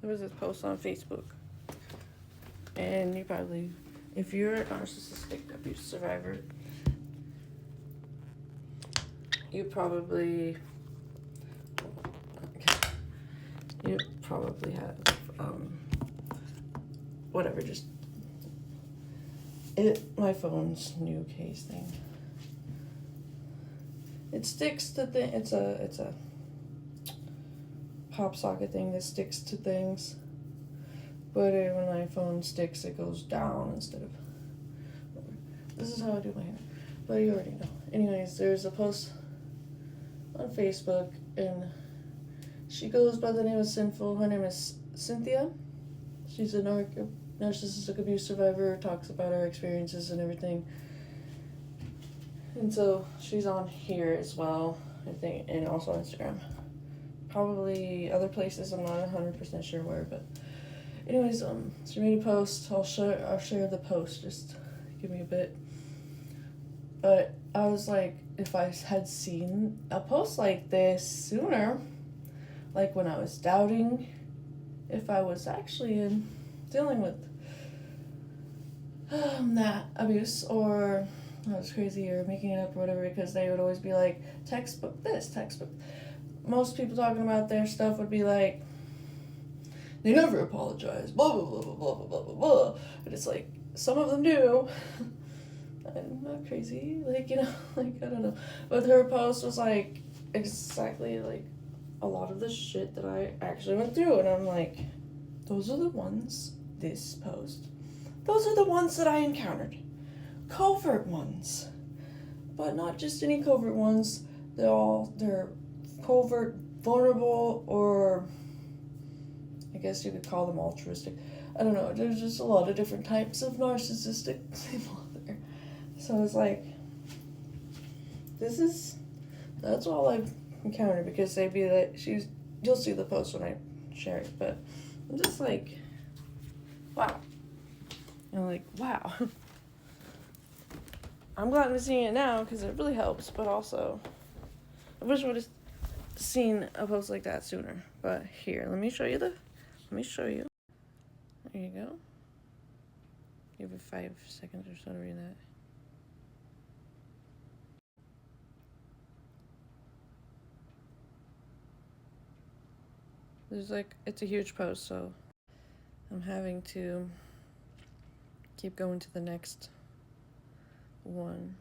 there was this post on Facebook, and you probably, if you're a narcissistic abuse survivor, you probably have whatever, just my phone's new case thing. It sticks to it's a pop socket thing that sticks to things, but when my phone sticks, it goes down instead of. This is how I do my hair, but you already know. Anyways, there's a post on Facebook, and she goes by the name of Sinful. Her name is Cynthia. She's a narcissistic abuse survivor, talks about her experiences and everything. And so she's on here as well, I think, and also on Instagram. Probably other places, I'm not 100% sure where, but anyways, she made a post. I'll share the post, just give me a bit. But I was like, if I had seen a post like this sooner, like when I was doubting if I was actually dealing with that abuse, or I was crazy or making it up or whatever, because they would always be like, textbook this, textbook. Most people talking about their stuff would be like, they never apologize, blah, blah, blah, blah, blah, blah, blah, blah. And it's like, some of them do. I'm not crazy, like, you know, like, I don't know. But her post was like, exactly like a lot of the shit that I actually went through. And I'm like, those are the ones, this post, those are the ones that I encountered. Covert ones. But not just any covert ones. They're covert, vulnerable, or I guess you could call them altruistic. I don't know. There's just a lot of different types of narcissistic people out there. So it's like, that's all I've encountered, because they'd be like, you'll see the post when I share it, but I'm just like, wow. I'm like, wow. I'm glad I'm seeing it now, because it really helps, but also, I wish I would have seen a post like that sooner. But here, let me show you. There you go. Give it 5 seconds or so to read that. It's a huge post, so I'm having to keep going to the next one.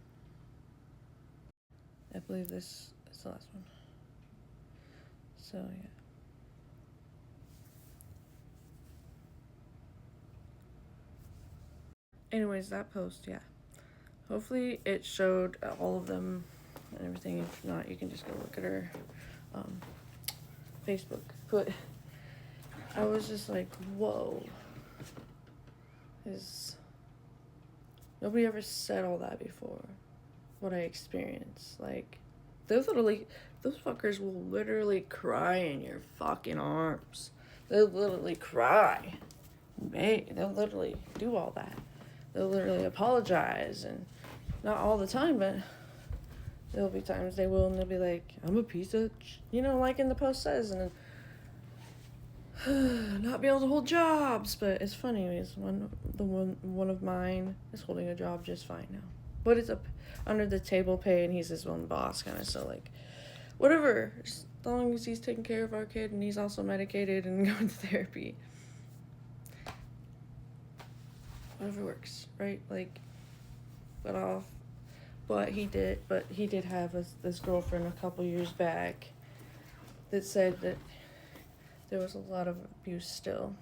I believe this is the last one. So, yeah. Anyways, that post, yeah. Hopefully it showed all of them and everything. If not, you can just go look at her Facebook. But I was just like, whoa. Nobody ever said all that before. What I experienced. Like, those fuckers will literally cry in your fucking arms. They'll literally cry. They'll literally do all that. They'll literally apologize, and not all the time, but there'll be times they will, and they'll be like, I'm a piece of, like in the post says, and then not be able to hold jobs. But it's funny, one of mine is holding a job just fine now, but it's under the table pay, and he's his own boss, kind of. So like, whatever, as long as he's taking care of our kid and he's also medicated and going to therapy, whatever works, right? Like, but he did have this girlfriend a couple years back that said that there was a lot of abuse still.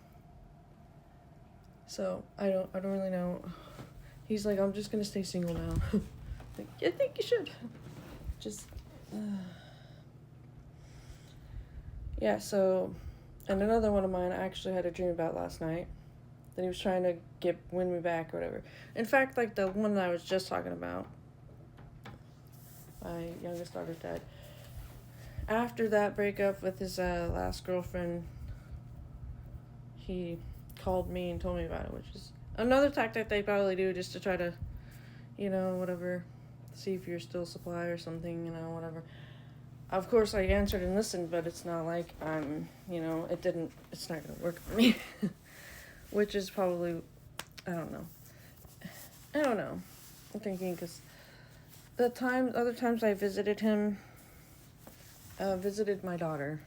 So I don't really know. He's like, I'm just gonna stay single now. Like, I think you should. Just yeah. So, and another one of mine I actually had a dream about last night, that he was trying to win me back or whatever. In fact, like the one that I was just talking about, my youngest daughter died. After that breakup with his last girlfriend, he called me and told me about it, which is another tactic they probably do just to try to, whatever, see if you're still supply or something, whatever. of course, I answered and listened, but it's not like it's not gonna work for me. Which is probably, I don't know. I'm thinking because other times I visited him, visited my daughter,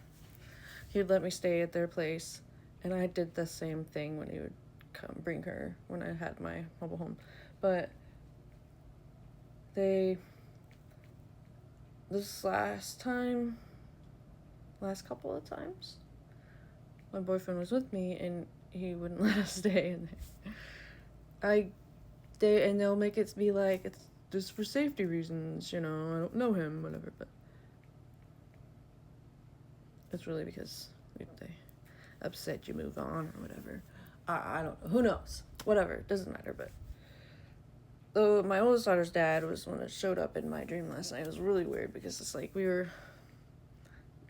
he'd let me stay at their place, and I did the same thing when he would come bring her when I had my mobile home. But this last couple of times, my boyfriend was with me and he wouldn't let us stay in there. They'll make it be like it's just for safety reasons, I don't know him, whatever, but it's really because they upset you move on or whatever. I don't know, who knows, whatever, it doesn't matter. But though my oldest daughter's dad was the one that showed up in my dream last night. It was really weird because it's like we were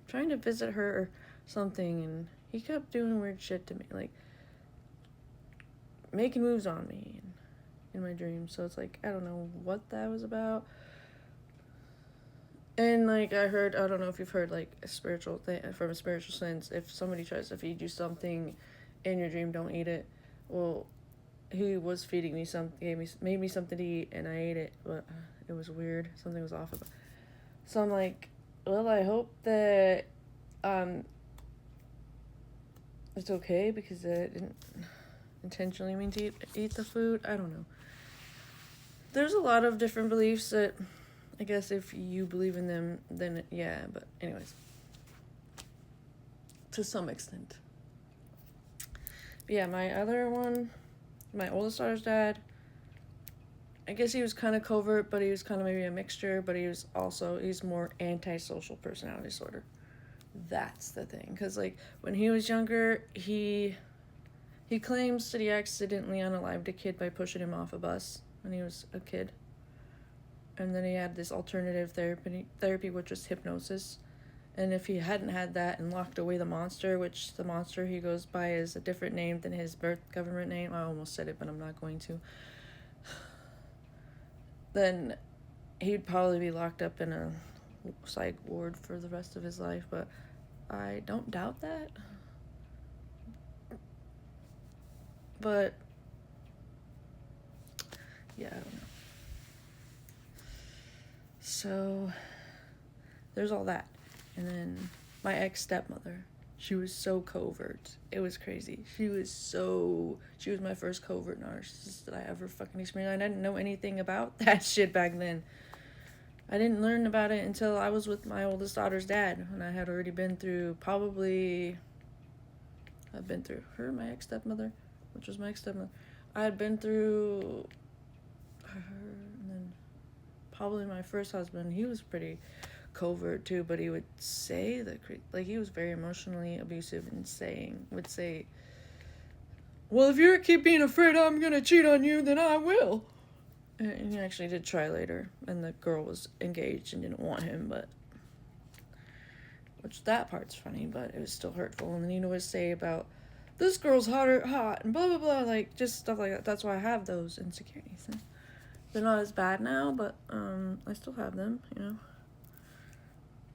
trying to visit her or something, and he kept doing weird shit to me, like making moves on me in my dream. So it's like, I don't know what that was about. And like I don't know if you've heard like a spiritual thing from a spiritual sense, if somebody tries to feed you something in your dream, don't eat it. Well, he was feeding me something, made me something to eat, and I ate it, but it was weird. Something was off about it. So I'm like, well, I hope that it's okay, because I didn't intentionally mean to eat the food. I don't know. There's a lot of different beliefs that I guess if you believe in them, then yeah, but anyways, to some extent. But yeah, my other one, my oldest daughter's dad, I guess he was kind of covert, but he was kind of maybe a mixture, but he's more antisocial personality disorder. That's the thing, because like when he was younger, he claims that he accidentally unalived a kid by pushing him off a bus when he was a kid. And then he had this alternative therapy, which was hypnosis. And if he hadn't had that and locked away the monster, which the monster he goes by is a different name than his birth government name. I almost said it, but I'm not going to. Then he'd probably be locked up in a psych ward for the rest of his life. But I don't doubt that. But yeah, I don't know. So there's all that. And then my ex-stepmother, she was so covert. It was crazy. She was my first covert narcissist that I ever fucking experienced. I didn't know anything about that shit back then. I didn't learn about it until I was with my oldest daughter's dad, and I had already been through her, my ex-stepmother, which was my ex-stepmother. I had been through her, and then probably my first husband. He was pretty covert too, but he would say he was very emotionally abusive and would say, well, if you keep being afraid I'm gonna cheat on you, then I will. And he actually did try later, and the girl was engaged and didn't want him, which that part's funny, but it was still hurtful. And then he'd always say about, this girl's hot and blah blah blah, like just stuff like that. That's why I have those insecurities. They're not as bad now, but I still have them,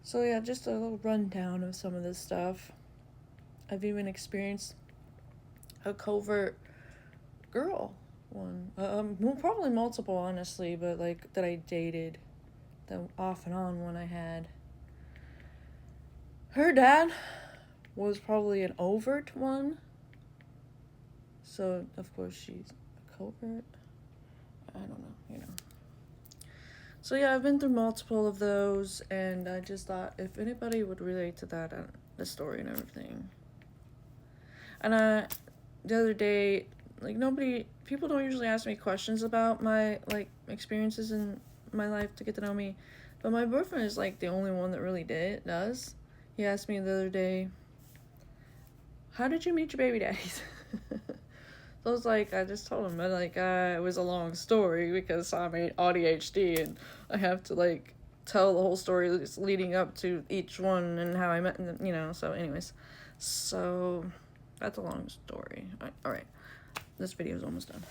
So yeah, just a little rundown of some of this stuff. I've even experienced a covert girl one. Well, probably multiple, honestly, but like that I dated, the off and on one I had. Her dad was probably an overt one. So of course she's a covert. I don't know, So yeah, I've been through multiple of those, and I just thought if anybody would relate to that, the story and everything. And the other day, like people don't usually ask me questions about my like experiences in my life to get to know me, but my boyfriend is like the only one that really does. He asked me the other day, how did you meet your baby daddies? So I was like, I just told him, it was a long story because I'm ADHD and I have to, like, tell the whole story leading up to each one and how I met them, so anyways. So, that's a long story. Alright, this video is almost done.